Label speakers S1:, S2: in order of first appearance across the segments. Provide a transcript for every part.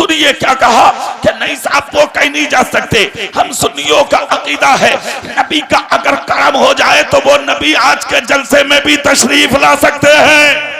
S1: सुनिए क्या कहा कि नहीं साहब वो कहीं नहीं जा सकते। हम सुन्नियों का अकीदा है नबी का अगर करम हो जाए तो वो नबी आज के जलसे में भी तशरीफ ला सकते हैं।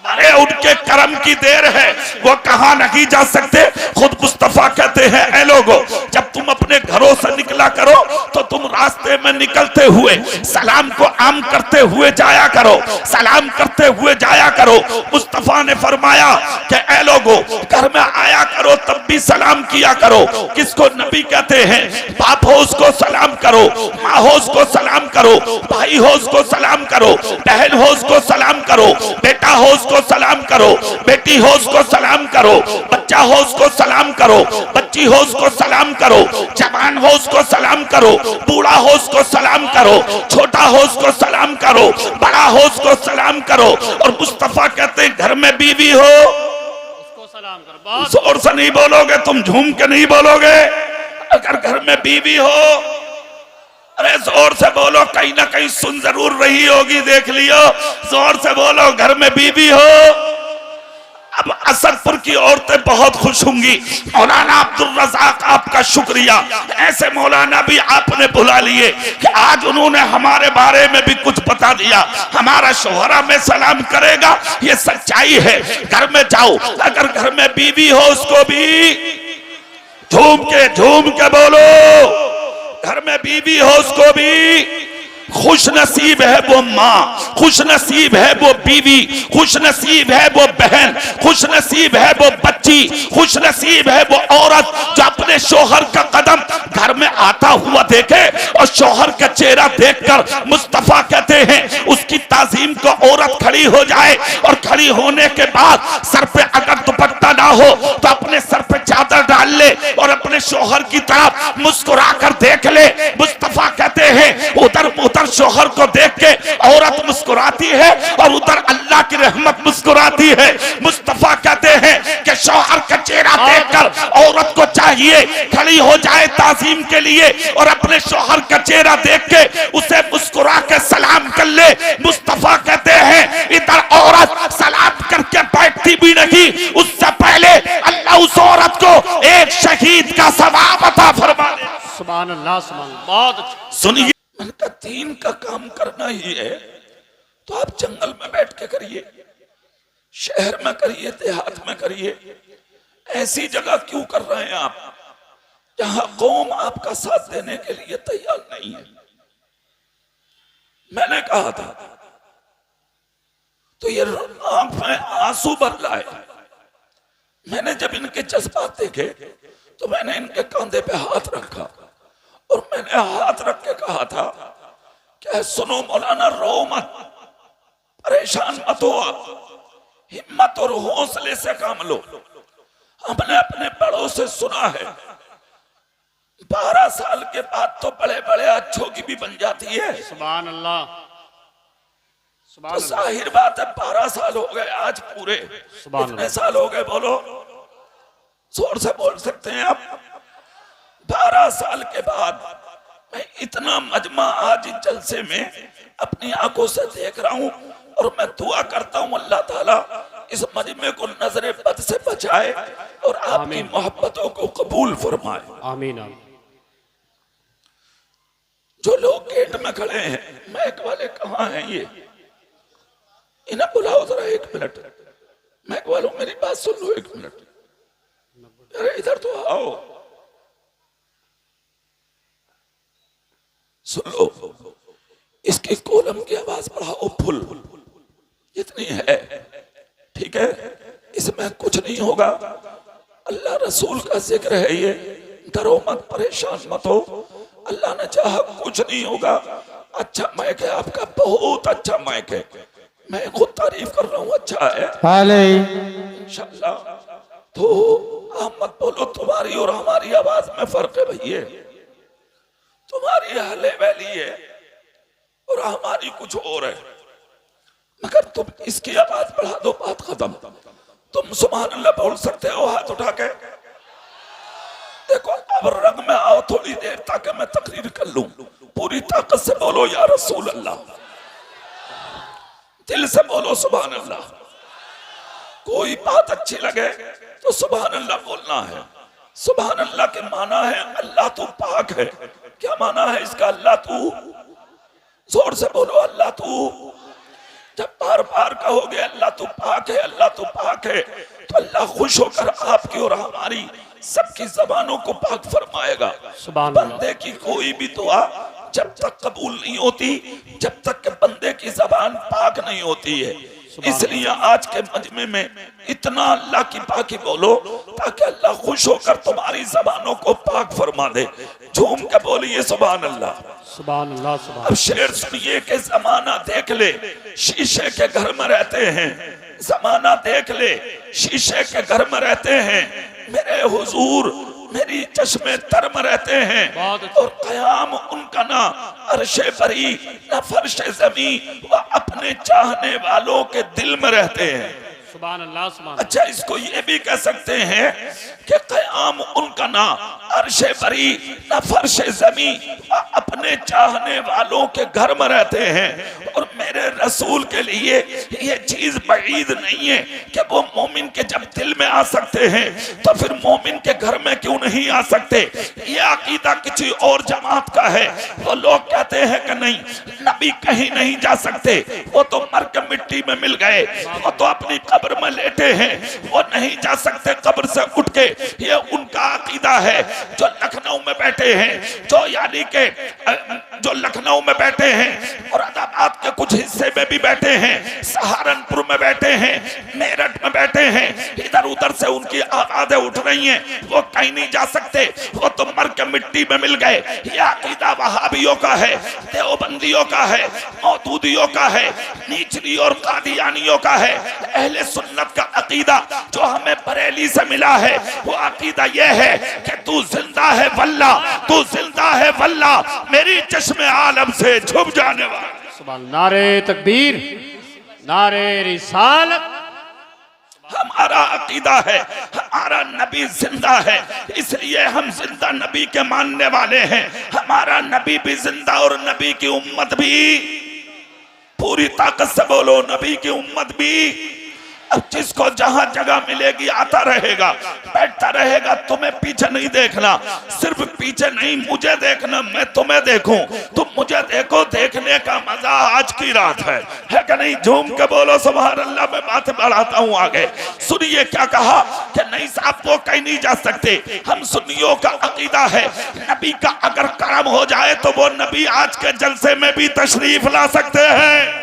S1: अरे उनके करम की देर है, वो कहां नहीं जा सकते। खुद मुस्तफा कहते हैं ऐ लोगों, जब तुम अपने घरों से निकला करो तो तुम रास्ते में निकलते हुए सलाम को आम करते हुए जाया करो, सलाम करते हुए जाया करो। मुस्तफा ने फरमाया कि ऐ लोगों, घर में आया करो तब भी सलाम किया करो। किसको नबी कहते हैं? बाप हो उसको सलाम करो, माँ हो उसको सलाम करो, भाई हो उसको सलाम करो, बहन हो उसको सलाम करो, बेटा हो उसको सलाम करो, बेटी हो उसको सलाम करो, बच्चा हो उसको सलाम करो, बच्ची हो उसको सलाम करो, जवान हो उसको सलाम करो, बूढ़ा हो उसको सलाम करो, छोटा हो उसको सलाम करो, बड़ा हो उसको सलाम करो। और मुस्तफा कहते हैं घर में बीवी हो उसको सलाम करो। जोर से नहीं बोलोगे, तुम झूम के नहीं बोलोगे। अगर घर में बीवी हो, अरे जोर से बोलो, कहीं ना कहीं सुन जरूर रही होगी, देख लियो। जोर से बोलो, घर में बीवी हो। अब असदपुर की औरतें बहुत खुश होंगी। मौलाना अब्दुल रज़ाक आपका शुक्रिया, ऐसे मौलाना भी आपने बुला लिए कि आज उन्होंने हमारे बारे में भी कुछ बता दिया। हमारा शोहरा में सलाम करेगा, ये सच्चाई है। घर में जाओ, अगर घर में बीवी हो उसको भी झूम के बोलो। घर में बीवी हो उसको भी खुश नसीब है वो माँ, खुश नसीब है वो बीवी, खुश नसीब है वो बहन, खुश नसीब है वो बच्ची, खुश नसीब है वो औरत जो अपने शोहर का कदम घर में आता हुआ देखे और शोहर का चेहरा देखकर मुस्तफा कहते हैं उसकी ताजीम को औरत खड़ी हो जाए और खड़ी होने के बाद सर पे अगर दुपट्टा ना हो तो अपने सर पे चादर डाल ले और अपने शोहर की तरफ मुस्कुरा कर देख ले। मुस्तफा कहते हैं उधर शोहर को देख के औरत मुस्कुराती है और उधर अल्लाह की रहमत मुस्कुराती है। मुस्तफा कहते हैं कि शोहर का चेहरा देखकर औरत को चाहिए खड़ी हो जाए ताजीम के लिए और अपने शोहर का चेहरा देख के उसे मुस्कुरा के सलाम कर ले। मुस्तफा कहते हैं इधर औरत सलाम करके बैठती भी नहीं, उससे पहले अल्लाह उस औरत को एक शहीद का सवाब अता फरमा दे।
S2: सुभान अल्लाह, सुभान अल्लाह। बहुत
S1: सुनिए, उनका दीन का काम करना ही है तो आप जंगल में बैठ के करिए, शहर में करिए, देहात में करिए। ऐसी जगह क्यों कर रहे हैं आप जहां कौम आपका साथ देने के लिए तैयार नहीं है? मैंने कहा था तो ये आंख में आंसू भर लाए। मैंने जब इनके जज्बात देखे तो मैंने इनके कंधे पे हाथ रखा और मैंने हाथ रख के कहा था क्या सुनो मौलाना, रो मत, परेशान मत हो, हिम्मत और हौसले से काम लो। हमने अपने बड़ों से सुना है 12 साल के बाद तो बड़े बड़े अच्छों की भी बन जाती है।
S2: सुभान अल्लाह,
S1: तो जाहिर बात है 12 साल हो गए आज पूरे। कितने साल हो गए बोलो, जोर से बोल सकते हैं आप? 12 साल के बाद मैं इतना मजमा आज इस जलसे में अपनी आंखों से देख रहा हूं और मैं दुआ करता हूं अल्लाह ताला इस मजमे को नजरे बद से बचाए और आपकी मोहब्बतों को कबूल फरमाए।
S2: आमीन आमीन।
S1: जो लोग गेट में खड़े हैं, महक वाले कहाँ हैं? ये इन्हें बुलाओ जरा 1 मिनट। महक वालों मेरी बात सुन लो 1 मिनट। अरे इधर तो आओ, सुन लो। इसकी कोलम की आवाज बढ़ाओ फुल जितनी है, ठीक है? इसमें कुछ नहीं होगा, अल्लाह रसूल का जिक्र है ये। डरो मत, परेशान मत हो, अल्लाह ने चाहा कुछ नहीं होगा। अच्छा माइक है आपका, बहुत अच्छा माइक है, मैं खुद तारीफ कर रहा हूँ, अच्छा है इंशाल्लाह। तो आप मत बोलो तुम्हारी और हमारी आवाज में फर्क है भैया, तुम्हारी हले वैली है और हमारी कुछ और है, मगर तुम इसकी आवाज बढ़ा दो, बात खत्म। तुम सुभान अल्लाह बोल सकते हो हाथ उठा के? देखो अब रंग में आओ थोड़ी देर ताकि मैं तकरीर कर लूं। पूरी ताकत से बोलो या रसूल अल्लाह, दिल से बोलो सुभान अल्लाह। कोई बात अच्छी लगे तो सुभान अल्लाह बोलना है। सुभान अल्लाह के माना है अल्लाह तू पाक है। क्या माना है इसका? अल्लाह तू, जोर से बोलो अल्लाह तू। जब बार बार कहोगे अल्लाह तू पाक है, अल्लाह तू पाक है, तो अल्लाह खुश होकर आपकी और हमारी सबकी जबानों को पाक फरमाएगा। बंदे की कोई भी दुआ जब तक कबूल नहीं होती जब तक कि बंदे की जबान पाक नहीं होती है। इसलिए आज के मजमे में इतना अल्लाह की पाकी बोलो ताकि अल्लाह खुश होकर तुम्हारी जबानों को पाक फरमा दे। झूम के बोलिए सुभान अल्लाह।
S2: सुभान अल्लाह, सुभान।
S1: अब शेर सुनिए कि जमाना देख ले शीशे के घर में रहते हैं। जमाना देख ले शीशे के घर में रहते हैं। मेरे हुजूर मेरी चश्मे तर में रहते हैं और कयाम उनका ना अर्शे बरी ना फर्शे जमी, वह अपने चाहने वालों के दिल में रहते हैं।
S2: सुभान अल्लाह, सुभान।
S1: अच्छा, इसको ये भी कह सकते हैं कि कयाम उनका ना अर्शे बरी ना फर्शे जमी, अपने चाहने वालों के घर में रहते हैं। और मेरे रसूल के लिए ये चीज बईद नहीं है कि वो मोमिन के जब दिल में आ सकते हैं तो फिर मोमिन के घर में क्यों नहीं आ सकते। ये अकीदा किसी और जमात का है। वो लोग कहते हैं कि नहीं, नबी कहीं नहीं जा सकते, वो तो मर के मिट्टी में मिल गए, वो तो अपनी कब्र में लेटे हैं, वो नहीं जा सकते कब्र से उठ के। ये उनका अकीदा है। जो लखनऊ में बैठे हैं, जो यानी के जो लखनऊ में बैठे हैं, औरंगाबाद के कुछ हिस्से में भी बैठे हैं, सहारनपुर में बैठे हैं, मेरठ में बैठे हैं, इधर उधर से उनकी आवाजें उठ रही हैं, वो कहीं नहीं जा सकते, वो तो मर के मिट्टी में मिल गए। ये अकीदा वहाबियों का है, देवबंदियों का है, मौदूदियों का है, नीचली और कादियानियों का है। अहले सुन्नत का अकीदा जो हमें बरेली से मिला है, वो अकीदा ये है कि तू जिंदा है वल्ला, तू जिंदा है वल्ला, मेरी चश्मे आलम से छुप जाने वाला।
S2: सुभान। नारे तकबीर, नारे रिसालत।
S1: हमारा अकीदा है, हमारा नबी जिंदा है, इसलिए हम जिंदा नबी के मानने वाले हैं। हमारा नबी भी जिंदा और नबी की उम्मत भी। पूरी ताकत से बोलो, नबी की उम्मत भी। अब जिसको जहां जगह मिलेगी आता रहेगा, बैठता रहेगा। तुम्हें पीछे नहीं देखना, सिर्फ पीछे नहीं मुझे देखना, मैं तुम्हें देखूं, तुम मुझे देखो। देखने का मजा आज की रात है कि नहीं? झूम के बोलो सुभान अल्लाह। मैं बात बढ़ाता हूं आगे। सुनिए क्या कहा कि नहीं साहब वो कहीं नहीं जा सकते। हम सुन्नियों का अकीदा है नबी का अगर करम हो जाए तो वो नबी आज के जलसे में भी तशरीफ ला सकते हैं।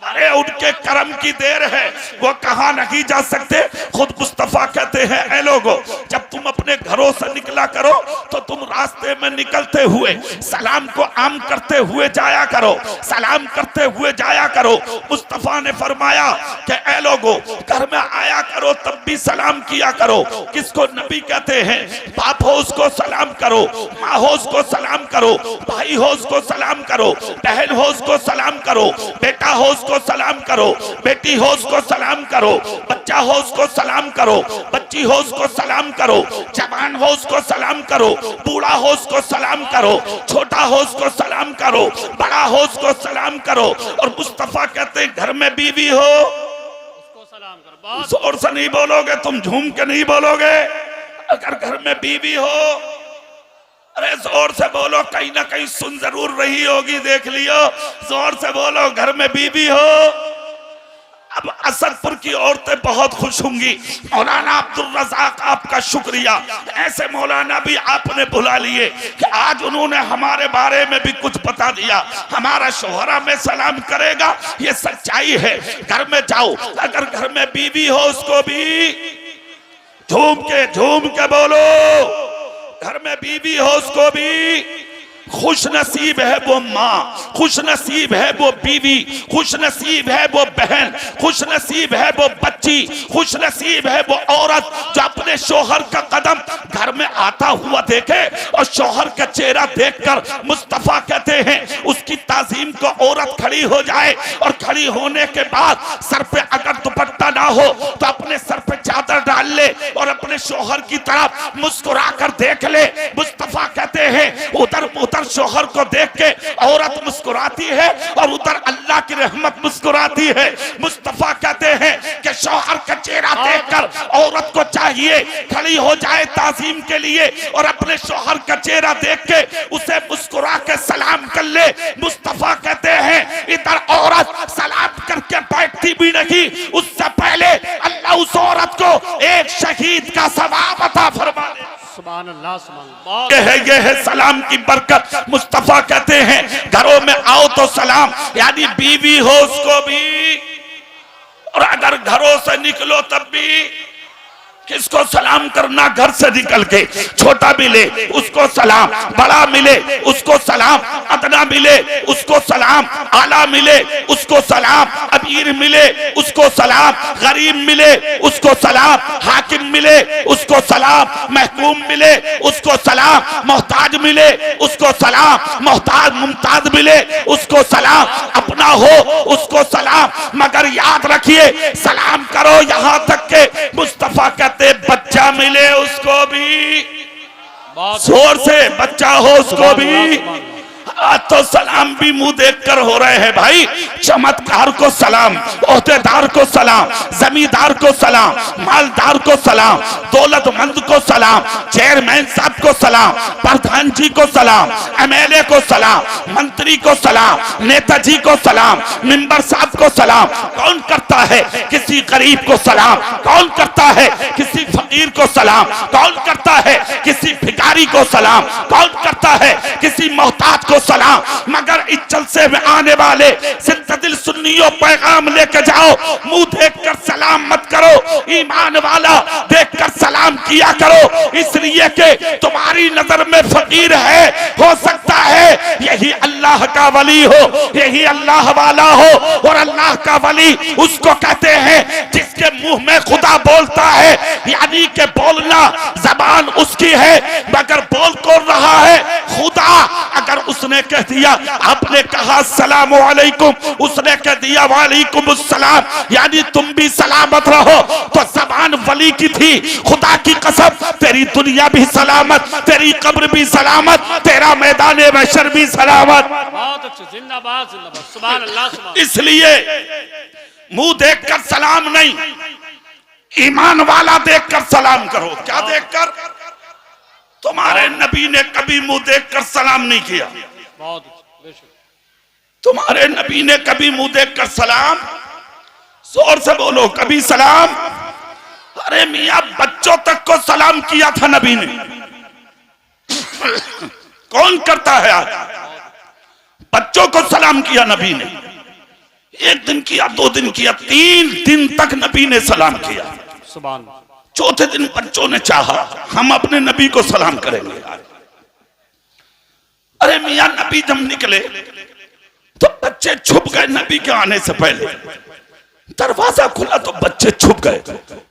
S1: अरे उनके करम की देर है, वो कहां नहीं जा सकते। खुद मुस्तफा कहते हैं, ऐ लोगो जब तुम अपने घरों से निकला करो तो तुम रास्ते में निकलते हुए सलाम को आम करते हुए जाया करो, सलाम करते हुए जाया करो। मुस्तफा ने फरमाया कि ऐ लोगो घर में आया करो तब भी सलाम किया करो। किसको नबी कहते हैं? बाप हो उसको सलाम करो, माँ हो उसको सलाम करो, भाई हो उसको सलाम करो, बहन हो उसको सलाम करो, बेटा हो उसको सलाम करो, बेटी हो उसको सलाम करो, बच्चा हो उसको सलाम करो, बच्ची हो उसको सलाम करो, जवान हो उसको सलाम करो, बूढ़ा हो उसको सलाम करो, छोटा हो उसको सलाम करो, बड़ा हो उसको सलाम करो। और मुस्तफा कहते हैं घर में बीवी हो
S2: उसको सलाम करो।
S1: जोर से नहीं बोलोगे, तुम झूम के नहीं बोलोगे। अगर घर में बीवी हो, अरे जोर से बोलो, कहीं ना कहीं सुन जरूर रही होगी, देख लियो। जोर से बोलो, घर में बीवी हो। अब असदपुर की औरतें बहुत खुश होंगी। मौलाना अब्दुल रज़ाक आपका शुक्रिया, ऐसे मौलाना भी आपने बुला लिए कि आज उन्होंने हमारे बारे में भी कुछ बता दिया। हमारा शोहरा में सलाम करेगा, ये सच्चाई है। घर में जाओ, अगर घर में बीवी हो उसको भी झूम के बोलो। घर में बीवी हो उसको भी खुश नसीब है वो माँ, खुश नसीब है वो बीवी, खुश नसीब है वो बहन, खुश नसीब है वो बच्ची, खुश नसीब है वो औरत जो अपने शोहर का कदम घर में आता हुआ देखे और शोहर का चेहरा देखकर मुस्तफा कहते हैं उसकी ताजीम को औरत खड़ी हो जाए और खड़ी होने के बाद सर पे अगर दुपट्टा ना हो तो अपने सर पे चादर डाल ले और अपने शोहर की तरफ मुस्कुरा कर देख ले। मुस्तफा कहते हैं उधर शोहर को देख के औरत मुस्कुराती है और उधर अल्लाह की रहमत मुस्कुराती है। मुस्तफा कहते हैं कि शौहर का चेहरा देखकर औरत को चाहिए खड़ी हो जाए ताजीम के लिए और अपने शौहर का चेहरा देख के उसे मुस्कुरा के सलाम कर ले। मुस्तफा कहते हैं इधर औरत सलाम करके बैठती भी नहीं, उससे पहले अल्लाह उस औरत को एक शहीद का सवाब अता फरमा दे।
S2: सुभान अल्लाह, सुभान अल्लाह।
S1: ये है सलाम की बरकत। मुस्तफा कहते हैं घरों में आओ तो सलाम, यानी बीवी हो उसको भी, और अगर घरों से निकलो तब भी किसको सलाम करना? घर से निकल के छोटा मिले उसको सलाम, बड़ा मिले उसको सलाम, अदना मिले उसको सलाम, आला मिले उसको सलाम, अमीर मिले उसको सलाम, गरीब मिले उसको सलाम, हाकिम मिले उसको सलाम, महकूम मिले उसको सलाम, मोहताज मिले उसको सलाम, मोहताज मुमताज मिले उसको सलाम, अपना हो उसको सलाम। मगर याद रखिए सलाम करो यहां तक के मुस्तफा कहते बच्चा मिले उसको भी, जोर से बच्चा हो उसको भी। आज तो सलाम भी मुंह देखकर हो रहे हैं भाई। चमत्कार को सलाम, ओहदेदार को सलाम, जमींदार को सलाम, मालदार को सलाम, दौलतमंद को सलाम, चेयरमैन साहब को सलाम, प्रधान जी को सलाम, एमएलए को सलाम, मंत्री को सलाम, नेताजी को सलाम, मेंबर साहब को सलाम। कौन करता है किसी गरीब को सलाम? कौन करता है किसी फकीर को सलाम? कौन करता है किसी भिखारी को सलाम? कौन करता है किसी मोहताज को सलाम? मगर इस जलसे में आने वाले सिद्दील सुन्नियों पैगाम लेकर जाओ, मुंह देखकर सलाम मत करो, ईमान वाला देखकर सलाम किया करो, इसलिए कि तुम्हारी नजर में फकीर है, हो सकता है यही अल्लाह का वली हो, यही अल्लाह वाला हो। और अल्लाह का वली उसको कहते हैं जिसके मुंह में खुदा बोलता है, यानी कि बोलना जबान उसकी है मगर बोल कौन रहा है? खुदा। अगर उसने कह दिया, आपने कहा सलाम अलैकुम, उसने कह दिया वालेकुम अस्सलाम, यानी तुम भी सलामत रहो, तो जबान वली की थी। खुदा की कसम तेरी दुनिया भी सलामत, तेरी कब्र भी सलामत, तेरा मैदान महशर भी सलामत।
S2: बहुत अच्छे, जिंदाबाद जिंदाबाद, सुभान अल्लाह, सुभान।
S1: इसलिए मुंह देखकर सलाम नहीं, ईमान वाला देखकर सलाम करो। क्या देखकर? तुम्हारे नबी ने कभी मुंह देखकर सलाम नहीं किया।
S2: बहुत अच्छे, बेशक।
S1: तुम्हारे नबी ने कभी मुंह देखकर सलाम, जोर से बोलो, कभी सलाम? अरे मियां बच्चों तक को सलाम किया था नबी ने। कौन करता है आज? बच्चों को सलाम किया नबी ने। एक दिन किया, 2 दिन किया, 3 दिन तक नबी ने सलाम किया।
S2: सुभान।
S1: चौथे दिन बच्चों ने चाहा हम अपने नबी को सलाम करेंगे। अरे मियां नबी जब निकले तो बच्चे छुप गए नबी के आने से पहले। दरवाजा खुला तो बच्चे छुप गए।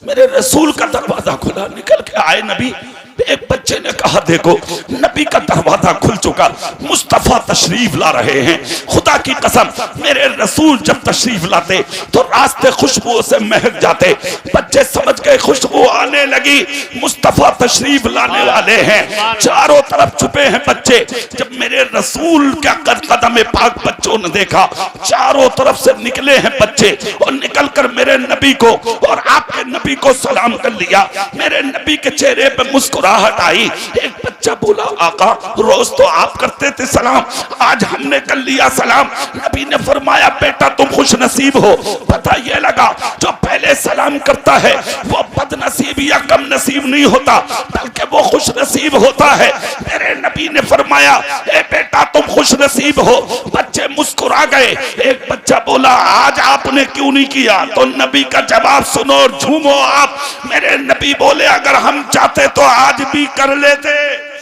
S1: मेरे रसूल का दरवाजा खुला, निकल के आए नबी। एक बच्चे ने कहा देखो नबी का दरवाजा खुल चुका, मुस्तफा तशरीफ ला रहे हैं। खुदा की कसम मेरे रसूल जब तशरीफ लाते तो रास्ते खुशबू से महक जाते। बच्चे समझ गए खुशबू आने लगी, मुस्तफा तशरीफ लाने वाले हैं। चारों तरफ छुपे हैं बच्चे। जब मेरे रसूल का कदम पाक बच्चों ने देखा, चारों तरफ से निकले हैं बच्चे और निकलकर मेरे नबी को और आपके नबी को सलाम कर लिया। मेरे नबी के चेहरे पे मुस्कुराहट आई। एक बच्चा बोला आका रोज तो आप करते थे सलाम, आज हमने कर लिया सलाम। नबी ने फरमाया बेटा तुम खुश नसीब हो। पता ये लगा जो पहले सलाम करता है वो बदनसीब या कम नसीब नहीं होता, बल्कि वो खुश नसीब होता है। मेरे नबी ने फरमाया ए बेटा तुम खुश नसीब हो। बच्चे मुस्कुरा गए। एक बच्चा बोला आज आपने क्यों नहीं किया? तो नबी का जवाब सुनो और झूमो आप। मेरे नबी बोले अगर हम चाहते तो आज भी कर लेते।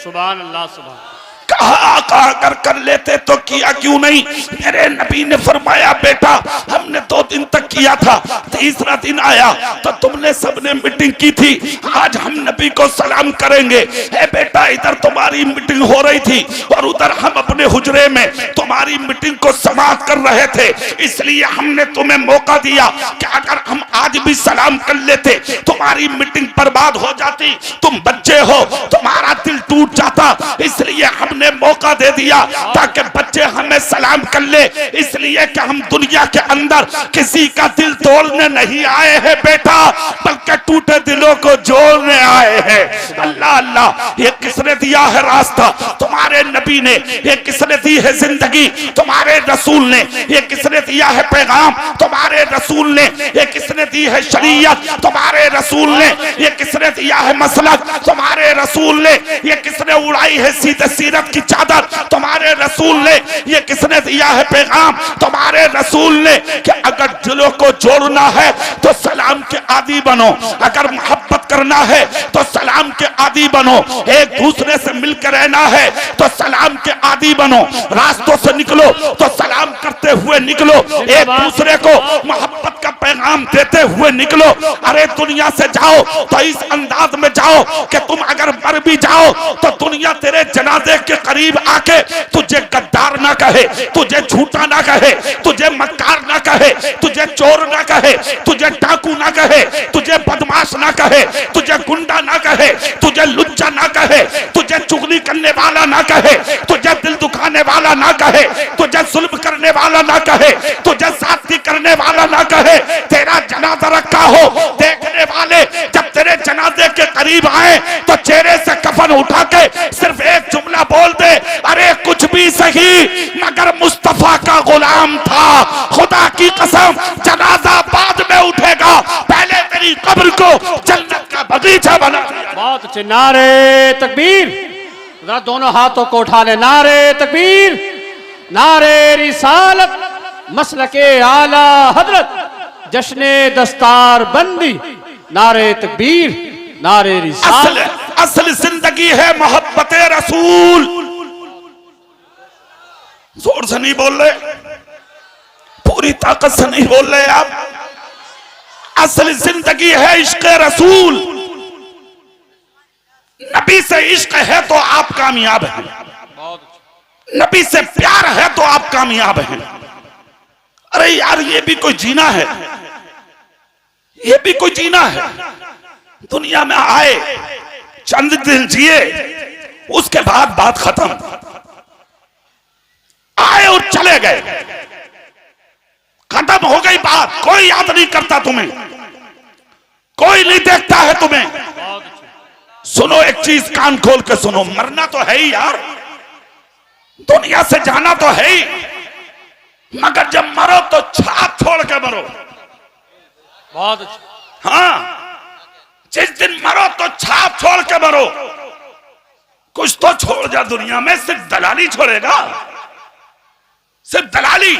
S2: सुभान अल्लाह, सुभान।
S1: कहा अगर कर लेते तो किया क्यों नहीं? मेरे नबी ने फरमाया बेटा हमने 2 दिन तक किया था, तीसरा दिन आया तो तुमने सबने मीटिंग की थी, आज हम नबी को सलाम करेंगे। ए बेटा इधर तुम्हारी मीटिंग हो रही थी और उधर हम अपने हुजरे में तुम्हारी मीटिंग को समाप्त कर रहे थे, इसलिए हमने तुम्हें मौका दिया कि अगर हम आज भी सलाम कर लेते तुम्हारी मीटिंग बर्बाद हो जाती। तुम बच्चे हो, तुम्हारा दिल टूट जाता, इसलिए हमने मौका दे दे दिया ताकि बच्चे हमें सलाम कर ले, इसलिए कि हम दुनिया के अंदर किसी का दिल तोड़ने नहीं आए हैं बेटा, बल्कि टूटे दिलों को जोड़ने आए हैं। अल्लाह अल्लाह, ये किसने दिया है रास्ता? तुम्हारे नबी ने। ये किसने दी है जिंदगी? तुम्हारे रसूल ने। ये किसने दिया है पैगाम? तुम्हारे रसूल ने। ये किसने दी है शरीयत? तुम्हारे रसूल ने। ये किसने दिया है मसलक? तुम्हारे रसूल ने। ये किसने उड़ाई है सीधे सीरत की चादर? तुम्हारे रसूल ने। ये किसने दिया है पैगाम? तुम्हारे रसूल ने कि अगर दिलों को जोड़ना है तो सलाम के आदी बनो, अगर मोहब्बत करना है तो सलाम के आदी बनो, एक दूसरे से मिलकर रहना है तो सलाम के आदी बनो, रास्तों से निकलो तो सलाम करते हुए निकलो, एक दूसरे को मोहब्बत का पैगाम देते हुए निकलो। अरे दुनिया से जाओ तो इस अंदाज में जाओ कि तुम अगर मर भी जाओ तो दुनिया तेरे जनाजे के करीब आके तुझे गद्दार ना कहे, तुझे झूठा ना कहे, तुझे मक्कार ना कहे, तुझे चोर ना कहे, तुझे डाकू ना कहे, तुझे बदमाश ना कहे, तुझे गुंडा ना कहे, तुझे लुच्चा ना कहे, तुझे चुगली करने वाला ना कहे, तुझे दिल दुखाने वाला ना कहे, तुझे जुल्म करने वाला ना कहे, तुझे साथी करने वाला ना कहे। तेरा जनाजा रखा हो, देखने वाले जब तेरे जनाजे के करीब आए तो चेहरे से कफन उठा के सिर्फ एक जुमला बोल दे, अरे कुछ भी सही मगर मुस्तफा का गुलाम था। खुदा की कसम जनाजा बाद में उठेगा, पहले तेरी कब्र को जन्नत का बगीचा बना दिया।
S2: बहुत अच्छे, नारे तकबीर। जरा दोनों हाथों को उठा ले, नारे तकबीर, नारे रिसालत, मसलके आला हजरत, जश्ने दस्तार बंदी, नारे तकबीर, नारे रिसालत।
S1: असल जिंदगी है मोहब्बत रसूल। जोर से नहीं बोल रहे, पूरी ताकत से नहीं बोल रहे आप। असल जिंदगी है इश्क रसूल। नबी से इश्क है तो आप कामयाब हैं, नबी से प्यार है तो आप कामयाब हैं। अरे यार ये भी कोई जीना है, ये भी कोई जीना है। दुनिया में आए, चंद दिन जिए, उसके बाद बात खत्म। आए और चले गए, खत्म हो गई बात। कोई याद नहीं करता तुम्हें, कोई नहीं देखता है तुम्हें। सुनो एक चीज, कान खोल के सुनो, मरना तो है ही यार, दुनिया से जाना तो है ही, मगर जब मरो तो छाप छोड़ के मरो।
S2: बहुत अच्छा।
S1: हाँ, जिस दिन मरो तो छाप छोड़ के मरो। कुछ तो छोड़ जा दुनिया में, सिर्फ दलाली छोड़ेगा, सिर्फ दलाली।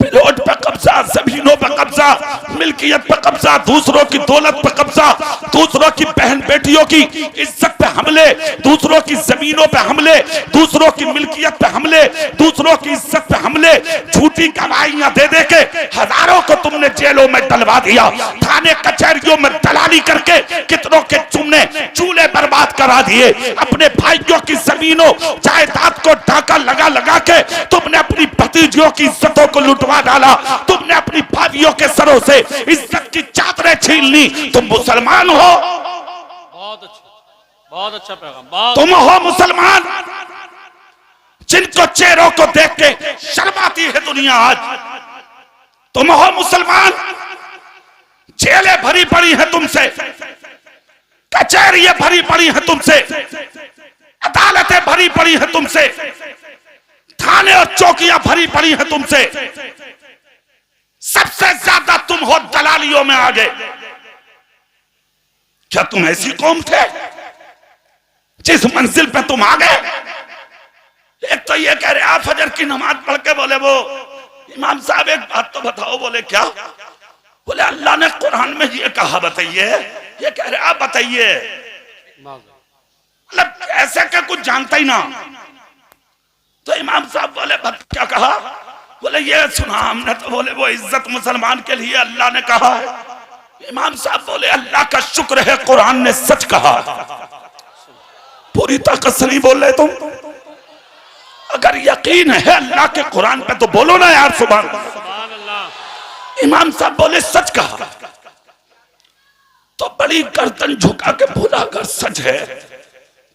S1: प्लॉट पे कब्जा, जमीनों पे कब्जा, मिल्कियत पे कब्जा, दूसरों की दौलत पे कब्जा, दूसरों की बहन बेटियों की इज्जत पे हमले, दूसरों की जमीनों पे हमले, दूसरों की मिल्कियत पे हमले, दूसरों की इज्जत पे हमले, झूठी गवाहियां दे दे के हजारों को तुमने जेलों में डलवा दिया, थाने कचहरियों में दलाली करके कितनों के तुमने चूल्हे बर्बाद करा दिए, अपने भाइयों की जमीनों जायदाद को डाका लगा लगा के तुमने अपनी भतीजियों की इज्जतों को लुटवा डाला, तुमने अपनी भाइयों के सरों से इज्जत की चादरें छीन ली। तुम मुसलमान हो?
S2: बहुत अच्छा, बहुत अच्छा पैगाम।
S1: तुम हो मुसलमान जिनको चेहरों को देख के शर्म आती है दुनिया आज? तुम हो मुसलमान? जेलें भरी पड़ी हैं तुमसे, कचहरियां भरी पड़ी हैं तुमसे, अदालतें भरी पड़ी हैं तुमसे, थाने और चौकियां भरी पड़ी हैं तुमसे। सबसे ज्यादा तुम हो दलालियों में आगे। क्या तुम ऐसी कौम थे जिस मंजिल पे तुम आ गए? एक तो ये कह रहे आप फजर की नमाज पढ़ के बोले वो इमाम साहब एक बात तो बताओ। बोले क्या? बोले अल्लाह ने कुरान में ये कहा, बताइए। ये कह रहे आप बताइए, मतलब ऐसे क्या कुछ जानता ही ना। तो इमाम साहब बोले क्या कहा? बोले ये सुना हमने। तो बोले वो इज्जत मुसलमान के लिए अल्लाह ने कहा है। इमाम साहब बोले अल्लाह का शुक्र है कुरान ने सच कहा। पूरी ताकत से नहीं बोल रहे तुम? अगर यकीन है अल्लाह के कुरान पे तो बोलो ना यार सुभान अल्लाह। इमाम साहब बोले सच कहा। तो बड़ी गर्दन झुका के बोला अगर सच है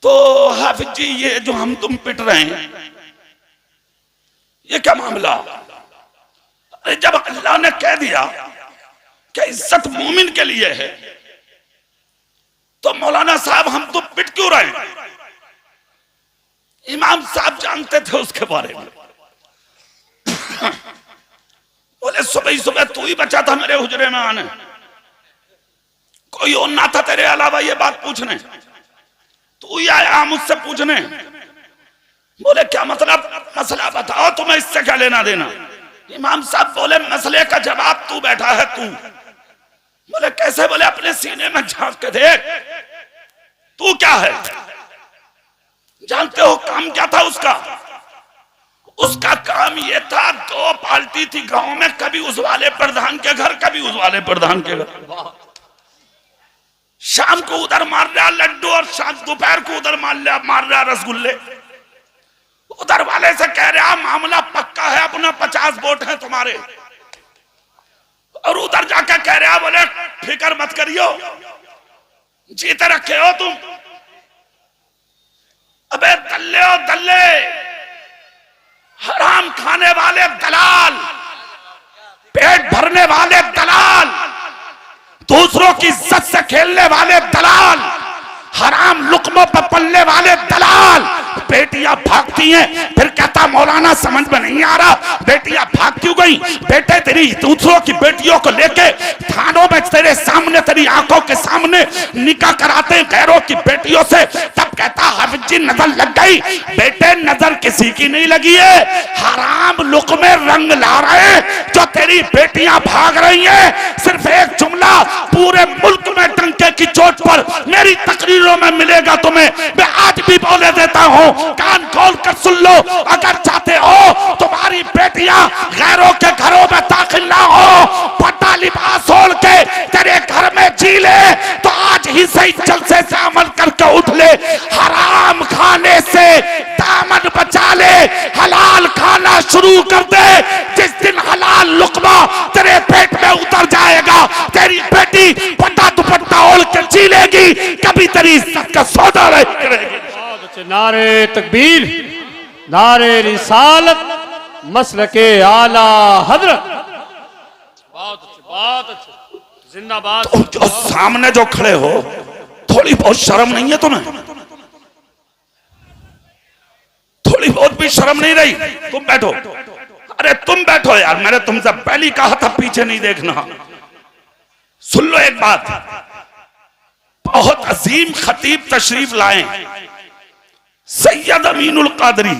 S1: तो हाफिज जी ये जो हम तुम पिट रहे हैं ये क्या मामला? अरे जब अल्लाह ने कह दिया कि इज्जत मोमिन के लिए है तो मौलाना साहब हम तो पिट क्यों रहे हैं? इमाम साहब जानते थे उसके बारे में। बोले सुबह ही सुबह तू ही बचा था मेरे हुजरे में आने, कोई और ना था तेरे अलावा ये बात पूछने, तू ही आया मुझसे पूछने। बोले क्या मतलब? मसला बताओ, तुम्हें इससे क्या लेना देना? इमाम साहब बोले मसले का जवाब तू बैठा है तू। बोले कैसे? बोले अपने सीने में झांक के देख, तू क्या है? जानते हो काम क्या था उसका? उसका काम ये था, दो पार्टी थी गांव में, कभी उस वाले प्रधान के घर कभी उस वाले प्रधान के घर। शाम को उधर मार रहा लड्डू और शाम दोपहर को उधर मार रहा रसगुल्ले। उधर वाले से कह रहा मामला पक्का है, अपना 50 वोट है तुम्हारे, और उधर जाकर कह रहा बोले फिक्र मत करियो, जीते रखे हो तुम। अबे दल्ले हो दल्ले, हराम खाने वाले दलाल, पेट भरने वाले दलाल, दूसरों की इज्जत से खेलने वाले दलाल, हराम लुक्मों पर पलने वाले दलाल। बेटियां भागती हैं, फिर कहता मौलाना समझ में नहीं आ रहा बेटियां भाग क्यों गई? बेटे तेरी दूसरों की बेटियों को लेके थानों में तेरे सामने, तेरी आंखों के सामने निकाह कराते हैं गैरों की बेटियों से। तब कहता हाफिज जी नजर लग गई। बेटे नजर किसी की नहीं लगी है, हराम लुक्मे रंग ला रहे हैं जो तेरी बेटियां भाग रही हैं। सिर्फ एक जुमला पूरे मुल्क में डंके की चोट पर मेरी तकरीरों में मिलेगा तुम्हें, मैं आज भी बोले देता हूं, कान खोल कर सुन लो। अगर चाहते हो तुम्हारी बेटियां गैरों के घरों में दाखिल ना हो, पट्टा लिबास ओढ़ के तेरे घर में जी ले, तो आज ही सही जलसे से अमल करके उठ ले। हराम खाने से दामन बचा ले, हलाल खाना शुरू कर दे। जिस दिन हलाल लुक्मा तेरे पेट में उतर जाएगा, तेरी बेटी पट्टा दुपट्टा ओढ़ के जी लेगी, कभी तेरी इज्जत का सौदा नहीं करेगी।
S2: नारे तकबीर, नारे रिसालत, मसलके आला हजरत। बहुत अच्छे, बहुत अच्छे, जिंदाबाद।
S1: तो जो सामने जो खड़े हो, थोड़ी बहुत शर्म नहीं है तुम्हें? थोड़ी बहुत भी शर्म नहीं रही? तुम बैठो, अरे तुम बैठो यार, मैंने तुमसे पहले कहा था पीछे नहीं देखना। सुन लो एक बात, बहुत अजीम खतीब तशरीफ लाए, सैयद अमीनुल कादरी।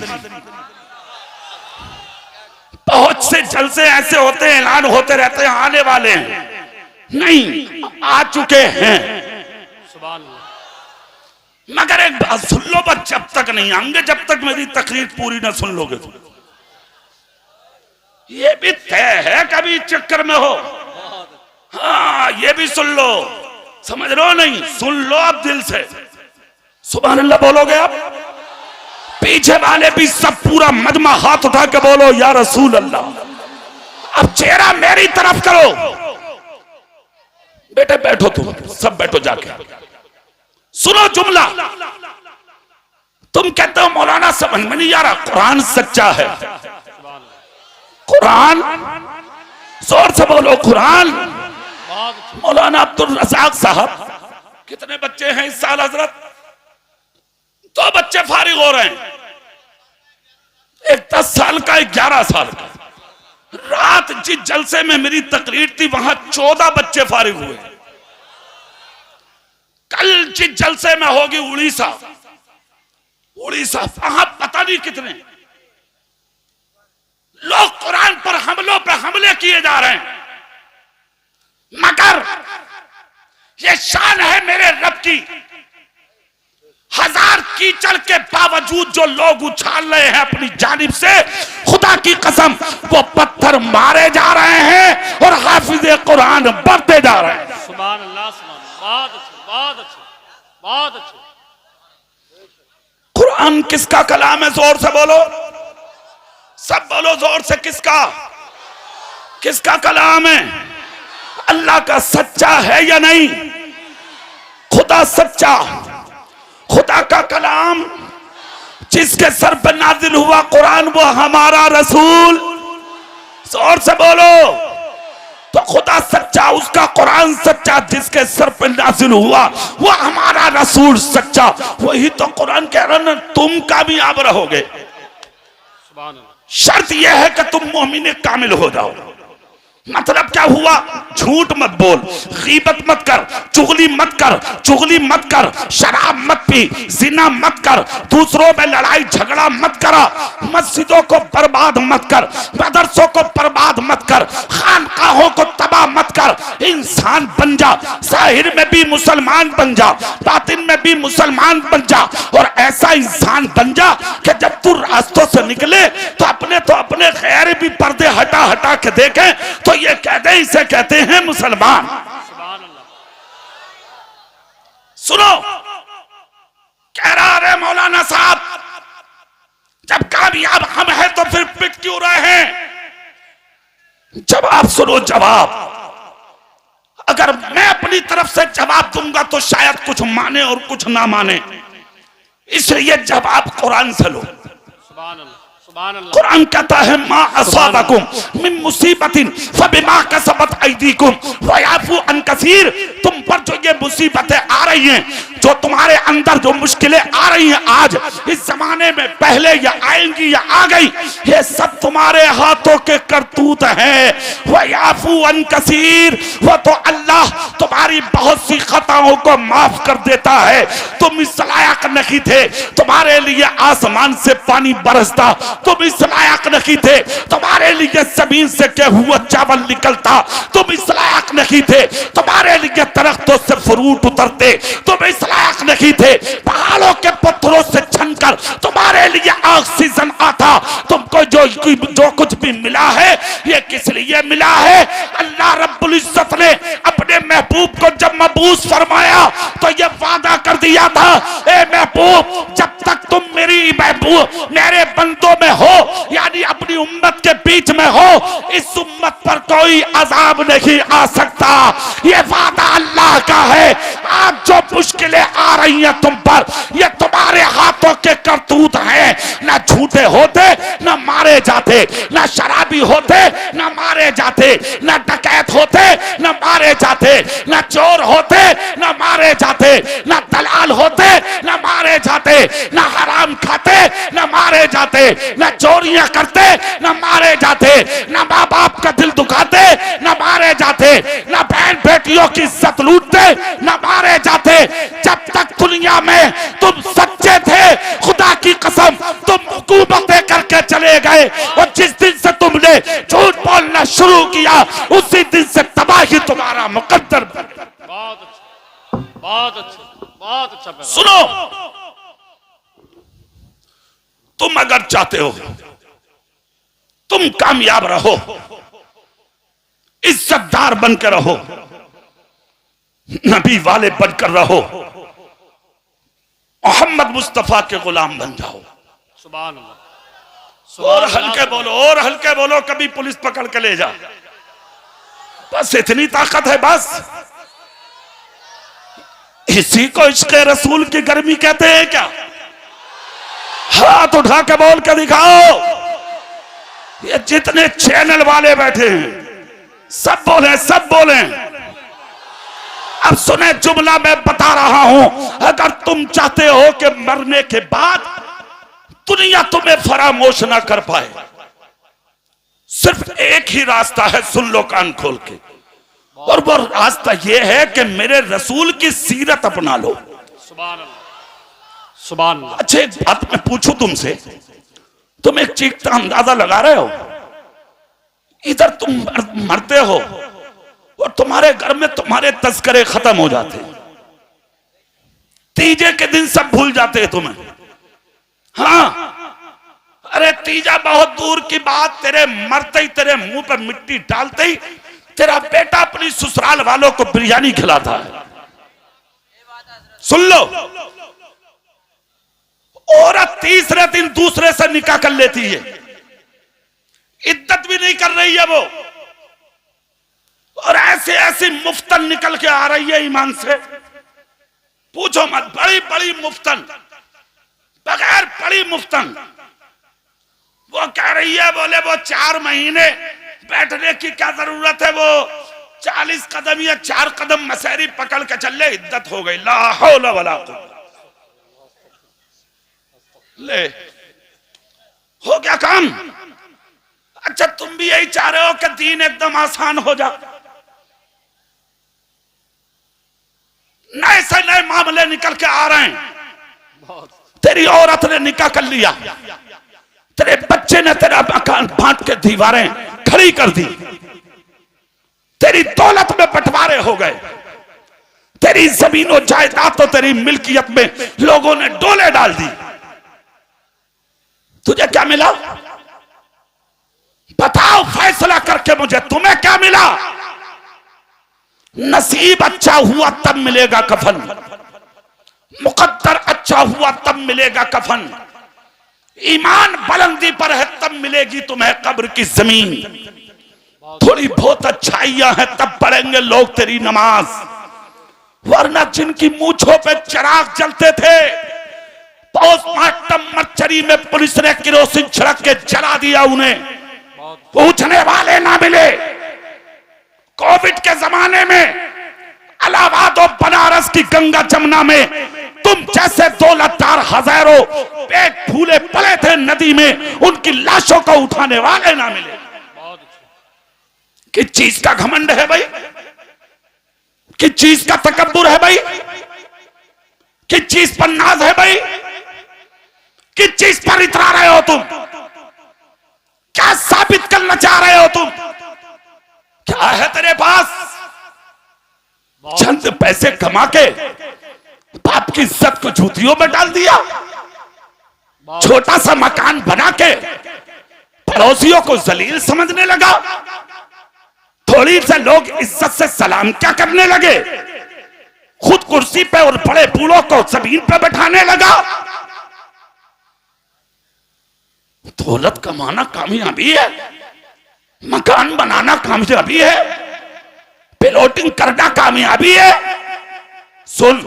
S1: बहुत से जलसे ऐसे होते हैं, ऐलान होते रहते हैं आने वाले हैं, नहीं आ चुके हैं। मगर एक बात सुन लो, बस जब तक नहीं आएंगे, जब तक मेरी तकरीर पूरी ना सुन लोगे तो ये भी तय है कभी चक्कर में हो। हाँ ये भी सुन लो, समझ लो नहीं, सुन लो अब दिल से। सुभान अल्लाह बोलोगे आप? पीछे वाले भी सब पूरा मजमा हाथ उठा के बोलो या रसूल अल्लाह। अब चेहरा मेरी तरफ करो। बेटे बैठो, तुम सब बैठो जाके। सुनो जुमला, तुम कहते हो मौलाना समझ में नहीं आ रहा, कुरान सच्चा है। कुरान, जोर से बोलो कुरान। मौलाना अब्दुल रज़ाक साहब, कितने बच्चे हैं इस साल हजरत? 2 बच्चे फारिग हो रहे हैं, एक 10 साल का, एक 11 साल का। रात जिस जलसे में मेरी तकरीर थी वहां 14 बच्चे फारिग हुए। कल जिस जलसे में होगी उड़ीसा, वहां पता नहीं कितने लोग कुरान पर हमलों पर हमले किए जा रहे हैं। मगर ये शान है मेरे रब की, हजार कीचड़ के बावजूद जो लोग उछाल रहे हैं अपनी जानिब से, खुदा की कसम वो पत्थर मारे जा रहे हैं और हाफिज़े कुरान बढ़ते जा रहे हैं।
S2: सुभान अल्लाह, बहुत अच्छे, बहुत अच्छे, बहुत अच्छे।
S1: कुरान किसका कलाम है? जोर से बोलो, सब बोलो जोर से, किसका? किसका कलाम है? अल्लाह का सच्चा है या नहीं? खुदा सच्चा, खुदा का कलाम जिसके सर पर नाजिल हुआ कुरान वो हमारा रसूल। जोर से बोलो। तो खुदा सच्चा, उसका कुरान सच्चा, जिसके सर पर नाजिल हुआ वो हमारा रसूल सच्चा। वही तो कुरान कह रहा ना, तुम कामयाब रहोगे। शर्त यह है कि तुम मोमिन कामिल हो जाओ। मतलब क्या हुआ? झूठ मत बोल, गीबत मत कर, चुगली मत कर, शराब मत पी, जिना मत कर, दूसरों में लड़ाई झगड़ा मत करा, मस्जिदों को बर्बाद मत कर, मदरसों को बर्बाद मत कर, खानकाहों को तबाह मत कर। इंसान बन जा, जाहिर में भी मुसलमान बन जा, बातिन में भी मुसलमान बन जा, और ऐसा इंसान बन जा कि जब तू रास्तों से निकले तो अपने खैर भी पर्दे हटा हटा के देखें तो ये कहते, इसे कहते हैं मुसलमान। सुनो, कह रहा रे मौलाना साहब, जब कामयाब हम हैं तो फिर पिट क्यों रहे हैं? जवाब सुनो, जवाब। अगर मैं अपनी तरफ से जवाब दूंगा तो शायद कुछ माने और कुछ ना माने, इसलिए जवाब कुरान से लो। कुरान कहता है मा असाबकुम मिन मुसीबतिन फबिमा कसबत अयदीकुम व याफू अन कसीर। तुम पर जो ये मुसीबतें आ रही हैं, जो तुम्हारे अंदर जो मुश्किलें आ रही हैं आज इस जमाने में, पहले या आएंगी या आ गई, ये सब तुम्हारे हाथों के करतूत हैं। व याफू अन कसीर, वो तो अल्लाह तुम्हारी बहुत सी खताओं को माफ कर देता है। तुम इस लायक नहीं थे तुम्हारे लिए आसमान से पानी बरसता, तुम इस लायक नहीं थे तुम्हारे लिए जमीन से गेहूं चावल निकलता, तुम इस लायक नहीं थे तुम्हारे लिए दरख्तों से फ्रूट उतरते, तुम इस लायक नहीं थे पहाड़ों के पत्थरों से छनकर तुम्हारे लिए ऑक्सीजन आता। तुमको जो कुछ भी मिला है ये किस लिए मिला है? अल्लाह रब्बुल इज्जत ने अपने महबूब को जब मबूस फरमाया तो ये वादा कर दिया था, ए महबूब जब तक तुम मेरी महबूब मेरे बंदों में हो, यानी अपनी उम्मत के बीच में हो, इस उम्मत पर कोई अजाब नहीं आ सकता। ये वादा अल्लाह का है। आज जो मुश्किलें आ रही हैं तुम पर, ये तुम्हारे हाथों के करतूत हैं। ना झूठे होते ना मारे जाते, ना शराबी होते ना मारे जाते, ना डकैत होते ना मारे जाते, ना चोर होते ना मारे जाते, ना दलाल होते ना मारे जाते, ना हराम खाते ना मारे जाते, ना चोरियां करते ना मारे जाते, ना माँ बाप का दिल दुखाते ना मारे जाते, ना बहन बेटियों की इज्जत लूटते ना मारे जाते। जब तक दुनिया में तुम सच्चे थे, खुदा की कसम तुम हुकूमतें करके चले गए, और जिस दिन से तुमने झूठ बोलना शुरू किया उसी दिन से तबाही तुम्हारा मुकद्दर बन गया।
S2: बहुत अच्छा, बहुत अच्छा, बहुत अच्छा।
S1: सुनो, तुम अगर चाहते हो तुम कामयाब रहो, इज्जतदार बनकर रहो, नबी वाले बनकर रहो, मोहम्मद मुस्तफा के गुलाम बन जाओ।
S2: सुभान अल्लाह।
S1: और हल्के बोलो, और हल्के बोलो, कभी पुलिस पकड़ के ले जा। बस इतनी ताकत है, बस इसी को इश्क़ रसूल की गर्मी कहते हैं क्या? हाथ उठा के बोल के दिखाओ। ये जितने चैनल वाले बैठे हैं सब बोले, सब बोले। अब सुने जुमला मैं बता रहा हूं, अगर तुम चाहते हो कि मरने के बाद दुनिया तुम्हें फरामोश ना कर पाए, सिर्फ एक ही रास्ता है, सुन लो कान खोल के, और वो रास्ता ये है कि मेरे रसूल की सीरत अपना लो।
S2: सुभान अल्लाह, सुभान अल्लाह।
S1: अच्छा एक बात मैं पूछूं तुमसे, तुम एक चीज का अंदाजा लगा रहे हो? इधर तुम मरते हो और तुम्हारे घर में तुम्हारे तस्करे खत्म हो जाते हैं, तीजे के दिन सब भूल जाते हैं तुम्हें। हाँ, अरे तीजा बहुत दूर की बात, तेरे मरते ही तेरे मुंह पर मिट्टी डालते ही तेरा बेटा अपनी ससुराल वालों को बिरयानी खिलाता है। सुन लो, औरत तीसरे दिन दूसरे से निकाह कर लेती है, इद्दत भी नहीं कर रही है वो, और ऐसे ऐसी मुफ्तन निकल के आ रही है ईमान से। पूछो मत, बड़ी बड़ी मुफ्तन, बगैर बड़ी मुफ्तन। वो कह रही है, बोले वो 4 महीने बैठने की क्या जरूरत है, वो 40 कदम या 4 कदम मसहरी पकड़ के चल ले, इद्दत हो गई। ला हौला वला कुव्वत। ले हो गया काम। अच्छा तुम भी यही चाह रहे हो कि दीन एकदम आसान हो जा, नए से नए मामले निकल के आ रहे हैं। तेरी औरत ने निकाह कर लिया, तेरे बच्चे ने तेरा मकान बांट के दीवारें खड़ी कर दी, तेरी दौलत में बंटवारे हो गए, तेरी जमीनों जायदाद तो तेरी मिल्कियत में लोगों ने डोले डाल दी। तुझे क्या मिला? बताओ फैसला करके मुझे, तुम्हें क्या मिला? नसीब अच्छा हुआ तब मिलेगा कफन, मुकद्दर अच्छा हुआ तब मिलेगा कफन, ईमान बुलंदी पर है तब मिलेगी तुम्हें कब्र की जमीन। थोड़ी बहुत अच्छाइयां हैं तब पढ़ेंगे लोग तेरी नमाज, वरना जिनकी मूंछों पे चिराग जलते थे, पोस्टमार्टम मर्चरी में पुलिस ने किरोसिन छिड़क के जला दिया, उन्हें पूछने वाले ना मिले। कोविड के जमाने में इलाहाबाद और बनारस की गंगा जमुना में तुम जैसे दौलतदार हजारों पेट फूले पड़े थे नदी में, उनकी लाशों को उठाने वाले ना मिले। किस चीज का घमंड है भाई? किस चीज का तकब्बुर है भाई? किस चीज पर नाज है भाई? किस चीज पर इतरा रहे हो तुम? क्या साबित करना चाह रहे हो तुम? क्या है तेरे पास? चंद पैसे कमा के बाप की इज्जत को जूतियों में डाल दिया, छोटा सा मकान बना के पड़ोसियों को जलील समझने लगा, थोड़ी से लोग इज्जत से सलाम क्या करने लगे, खुद कुर्सी पे और बड़े बूढ़ों को जमीन पे बैठाने लगा। दौलत कमाना कामयाबी है, मकान बनाना कामयाबी है, पिलोटिंग करना कामयाबी है। सुन,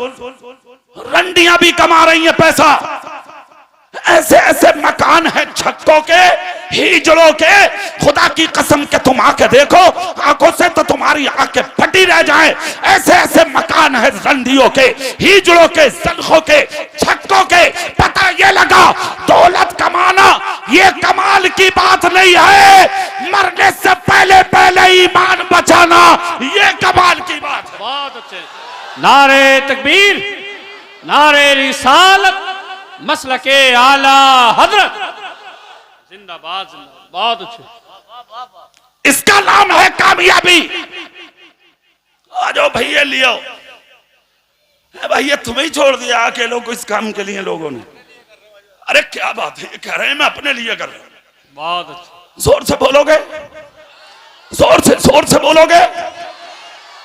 S1: रंडियां भी कमा रही हैं पैसा, ऐसे ऐसे मकान है छक्कों के, हिजड़ों के, खुदा की कसम के तुम आके देखो, आंखों से तो तुम्हारी आंखें फटी रह जाएं। ऐसे ऐसे मकान है रंडियों के, हिजड़ों के, सलखों के, छक्कों के। पता ये लगा दौलत कमाना ये कमाल की बात नहीं है, मरने से पहले पहले ईमान बचाना ये कमाल की बात है।
S2: बहुत अच्छे। नारे तकबीर, नारे रिसालत, मसलके आला हजरत, जिंदाबाद जिंदाबाद। बहुत अच्छे।
S1: इसका नाम है कामयाबी। आ जाओ भैया लियो। भैया तुम्हें ही छोड़ दिया अकेलों को इस काम के लिए लोगों ने। अरे क्या बात है, ये कह रहे हैं मैं अपने लिए कर रहा हूं।
S2: बहुत अच्छे।
S1: जोर से बोलोगे, जोर से बोलोगे,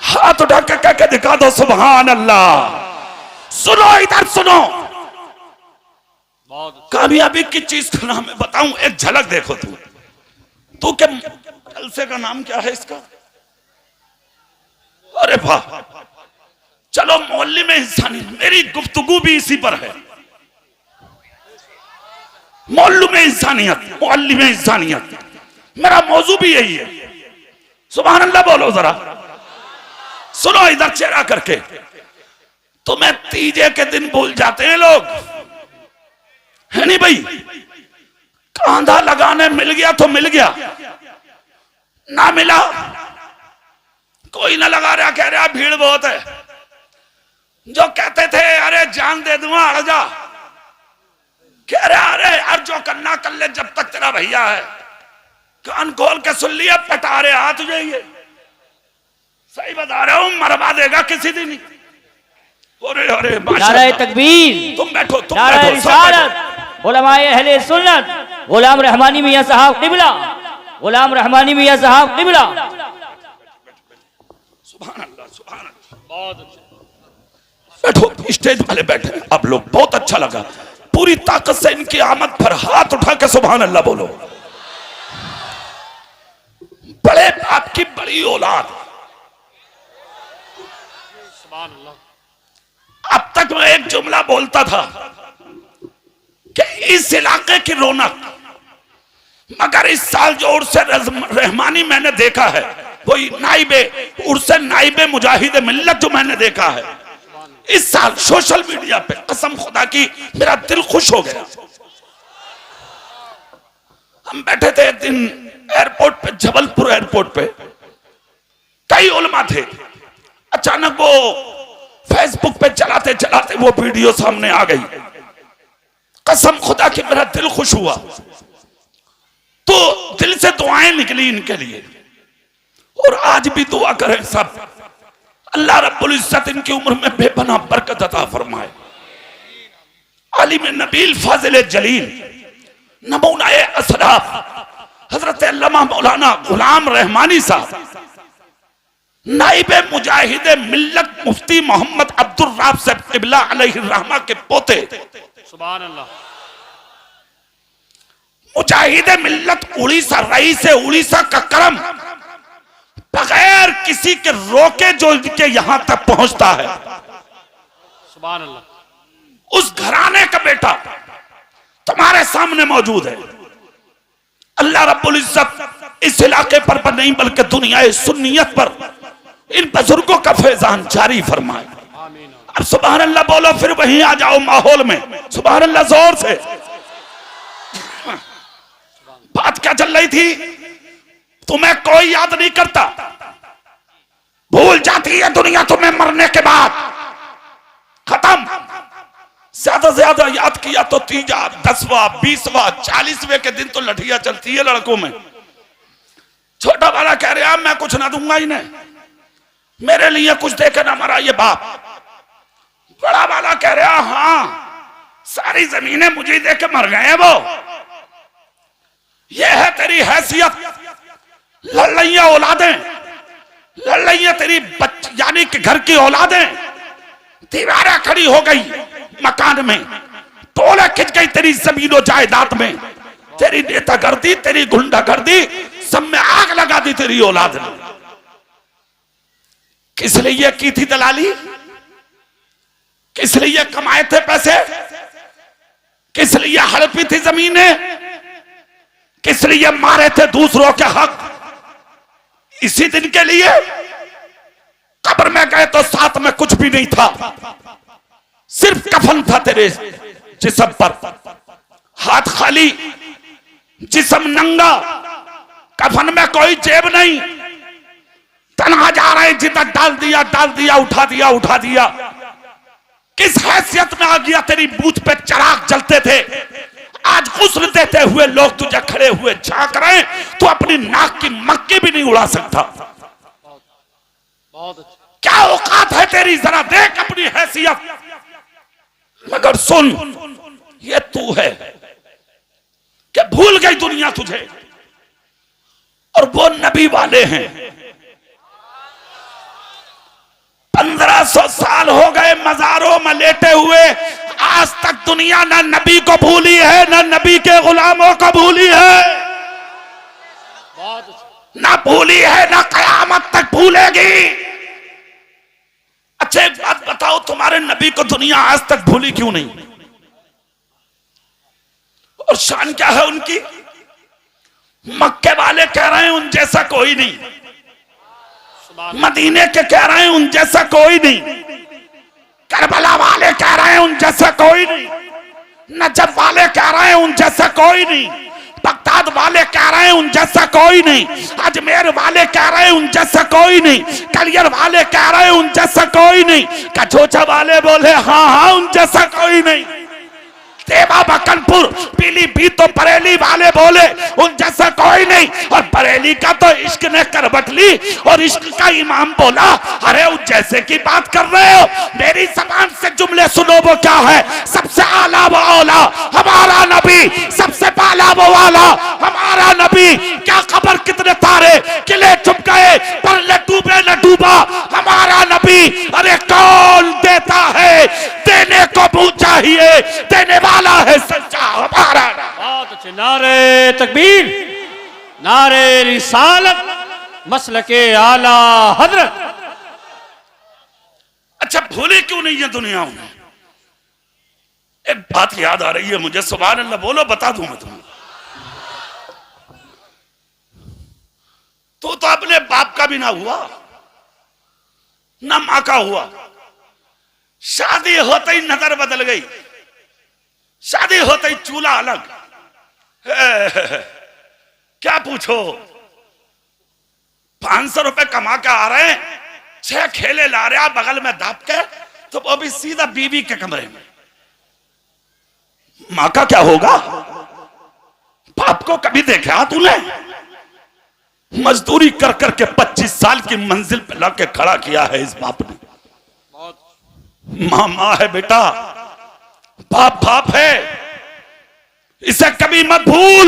S1: हाथ उठा के कह के दिखा दो सुभान अल्लाह। सुनो इधर सुनो, कामयाबी की चीज का नाम है, बताऊं एक झलक देखो। तू क्या जलसे का नाम क्या है इसका? अरे वाह, चलो मोहल्ले में इंसानियत, मेरी गुफ्तगू भी इसी पर है। मोहल्लों में इंसानियत, मोहल्ले में इंसानियत, मेरा मौजू भी यही है। सुभान अल्लाह बोलो जरा। सुनो इधर चेहरा करके, तुम्हें तीजे के दिन भूल जाते हैं लोग, है नहीं भाई? कांधा लगाने मिल गया तो मिल गया, ना मिला कोई ना लगा रहा, कह रहा भीड़ बहुत है। जो कहते थे अरे जान दे दूंगा अड़ जा, कह रहा अरे यार जो करना कर ले जब तक तेरा भैया है। कान खोल के सुन लिया, पटा रहे हाथ जाइए। सही बता रहा हूं, मरवा देगा किसी दिन ही। अरे अरे
S3: नारे तकबीर,
S1: तुम बैठो, तुम
S3: नारे
S1: बैठो,
S3: रिसालत, उलमाए अहले सुन्नत, गुलाम रहमानी मियां साहब किबला, गुलाम रहमानी मियां साहब किबला।
S1: सुभान अल्लाह, सुभान अल्लाह। बहुत अच्छा, बैठो, स्टेज वाले बैठे अब लोग, बहुत अच्छा लगा। पूरी ताकत से इनकी आमद पर हाथ उठा के सुभान अल्लाह बोलो। बड़े बाप की बड़ी औलाद, अब तक मैं एक जुमला बोलता था कि इस इलाके की रौनक, मगर इस साल जो उर्स रहमानी मैंने देखा है, वही उर्स नाइबे मुजाहिद मिल्लत जो मैंने देखा है इस साल सोशल मीडिया पे, कसम खुदा की मेरा दिल खुश हो गया। हम बैठे थे एक दिन एयरपोर्ट पे, जबलपुर एयरपोर्ट पे, कई उलमा थे। अचानक वो फेसबुक पे चलाते चलाते वो वीडियो सामने आ गई। कसम खुदा की मेरा दिल खुश हुआ। तो दिल से दुआएं निकली इनके लिए, और आज भी दुआ करें सब, अल्लाह रब्बुल इज्जत इनकी उम्र में बेपनाह बरकत अता फरमाए। आलिम नबील फाजिल जलील नमूनाए असराफ हजरत अल्लामा मौलाना गुलाम रहमानी साहब, नाइबे मुजाहिद मिल्लत मुफ्ती मोहम्मद अब्दुल राब साहब क़िबला अलैहि रहमा के पोते,
S2: सुभान अल्लाह,
S1: मुजाहिद मिल्लत उड़ीसा, रईस उड़ीसा का करम बगैर किसी के रोके जो इनके यहां तक पहुंचता है।
S2: सुभान अल्लाह,
S1: उस घराने का बेटा तुम्हारे सामने मौजूद है। अल्लाह रब्बुल इज्जत इस इलाके पर नहीं बल्कि दुनिया सुन्नियत पर इन बुजुर्गों का फैजान जारी फरमाए। अब सुभान अल्लाह बोलो, फिर वहीं आ जाओ माहौल में, सुभान अल्लाह जोर से। बात क्या चल रही थी? तुम्हें कोई याद नहीं करता, भूल जाती है दुनिया तुम्हें मरने के बाद, खत्म। ज्यादा से ज्यादा याद किया तो 3वां 10वां 20वां 40वें के दिन तो लठिया चलती है लड़कों में। छोटा वाला कह रहा मैं कुछ ना दूंगा इन्हें, मेरे लिए कुछ देके ना मरा ये बाप। बड़ा वाला कह रहा हाँ सारी जमीनें मुझे देके मर गए वो। ये है तेरी हैसियत, लड़ैया औलादें, लड़ैया तेरी यानी कि घर की औलादें। दीवारें खड़ी हो गई मकान में, तोले खिंच गई तेरी जमीनों जायदाद में, तेरी नेतागर्दी, तेरी गुंडागर्दी, सब में आग लगा दी तेरी औलाद ने। किस लिए की थी दलाली? किस लिए कमाए थे पैसे? किस लिए हड़पी थी जमीनें? किस लिए मारे थे दूसरों के हक? इसी दिन के लिए। कब्र में गए तो साथ में कुछ भी नहीं था, सिर्फ कफन था तेरे जिस्म पर, हाथ खाली, जिस्म नंगा, कफन में कोई जेब नहीं, तन्हा जा रहे जिधर डाल दिया उठा दिया। किस हैसियत में आ गया? तेरी बूथ पे चिराग जलते थे, आज गुस्ल देते हुए लोग तुझे खड़े हुए झांक रहे, तू अपनी नाक की मक्की भी नहीं उड़ा सकता।
S2: बहुत अच्छा।
S1: क्या औकात है तेरी? जरा देख अपनी हैसियत। मगर सुन, ये तू है कि भूल गई दुनिया तुझे, और वो नबी वाले हैं। 1500 साल हो गए मजारों में लेटे हुए, आज तक दुनिया ना नबी को भूली है, ना नबी के गुलामों को भूली है,
S2: बहुत अच्छा।
S1: ना भूली है, ना कयामत तक भूलेगी। अच्छा एक बात बताओ, तुम्हारे नबी को दुनिया आज तक भूली क्यों नहीं? और शान क्या है उनकी? मक्के वाले कह रहे हैं उन जैसा कोई नहीं, मदीने के कह रहे हैं उन जैसा कोई नहीं, करबला वाले कह रहे हैं उन जैसा कोई नहीं, नजफ वाले कह रहे हैं उन जैसा कोई नहीं, बगदाद वाले कह रहे हैं उन जैसा कोई नहीं, अजमेर वाले कह रहे हैं उन जैसा कोई नहीं, कलियर वाले कह रहे हैं उन जैसा कोई नहीं, कचोचा वाले बोले हाँ उन जैसा कोई नहीं, देवा बकनपुर पीलीभीत तो बरेली वाले बोले उन जैसा कोई नहीं, और बरेली का तो इश्क ने करवट ली और इश्क का इमाम बोला अरे उन जैसे की बात कर रहे हो, मेरी जबान से जुमले सुनो। वो क्या है? सबसे आला वो औला हमारा नबी, सबसे पाला वो वाला हमारा नबी। क्या खबर कितने तारे किले चुप गए पर न डूबे न डूबा हमारा नबी। अरे कौन देता है? देने को मुंह चाहिए, देने वाला है सच्चा हमारा।
S2: बहुत अच्छे। नारे तकबीर, नारे रिसालत, मसलके आला हजरत।
S1: अच्छा भूले क्यों नहीं है दुनिया में? एक बात याद आ रही है मुझे, सुभान अल्लाह बोलो, बता दूं मैं तुम्हें। तो अपने बाप का भी ना हुआ ना मां का हुआ, शादी होते ही नजर बदल गई, शादी होते ही चूल्हा अलग। क्या पूछो, 500 रुपए कमा के आ रहे हैं, 6 खेले ला रहे बगल में दाप के, तो वो भी सीधा बीवी के कमरे में। मां का क्या होगा? बाप को कभी देखा तूने? मजदूरी कर करके 25 साल की मंजिल पे लाके खड़ा किया है इस बाप ने। मां मां है बेटा, बाप बाप है, इसे कभी मत भूल।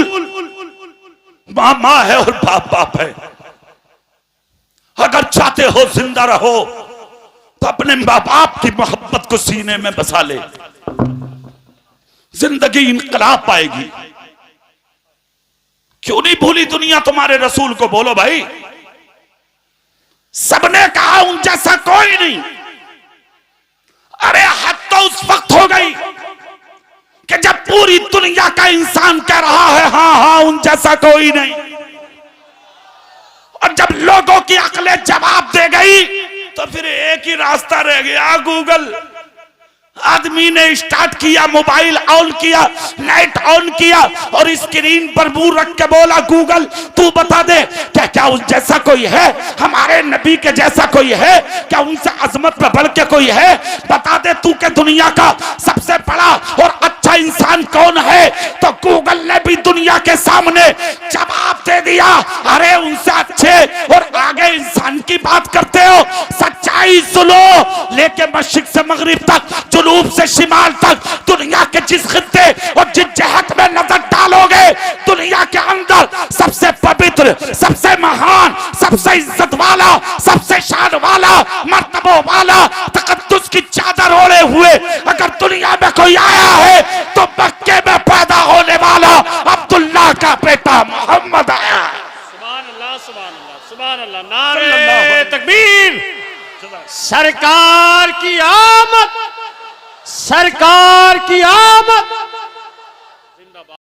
S1: मां मां है और बाप बाप है। अगर चाहते हो जिंदा रहो तो अपने मां बाप की मोहब्बत को सीने में बसा ले, जिंदगी इनकलाब पाएगी। क्यों नहीं भूली दुनिया तुम्हारे रसूल को? बोलो भाई। सबने कहा उन जैसा कोई नहीं। अरे हद तो उस वक्त हो गई कि जब पूरी दुनिया का इंसान कह रहा है हाँ हाँ उन जैसा कोई नहीं, और जब लोगों की अकलें जवाब दे गई तो फिर एक ही रास्ता रह गया, गूगल। आदमी ने स्टार्ट किया, मोबाइल ऑन किया, नेट ऑन किया और स्क्रीन पर मुंह रख के बोला, गूगल तू बता दे क्या क्या उस जैसा कोई है? हमारे नबी के जैसा कोई है क्या? उनसे अजमत में बढ़ के कोई है? बता दे तू के दुनिया का सबसे बड़ा और अच्छा इंसान कौन है? तो गूगल ने भी दुनिया के सामने जवाब दे दिया, अरे उनसे अच्छे और आगे इंसान की बात करते हो? सच्चाई सुनो, लेके मशरिक से मगरिब तक, जुनूब से शिमाल तक, दुनिया के जिस खित्ते और जिस जहत में नजर डालोगे, दुनिया के अंदर सबसे पवित्र, सबसे महान, सबसे इज्जत वाला, सबसे शान वाला, मर्तबों वाला, तकद्दुस की चादर ओढ़े हुए अगर दुनिया में कोई आया है तो मक्के में पैदा होने वाला अब्दुल्लाह का बेटा मोहम्मद आया।
S2: सुभान अल्लाह, सुभान अल्लाह, सुभान अल्लाह। नारे तकबीर। सरकार की आमद, सरकार की आमद।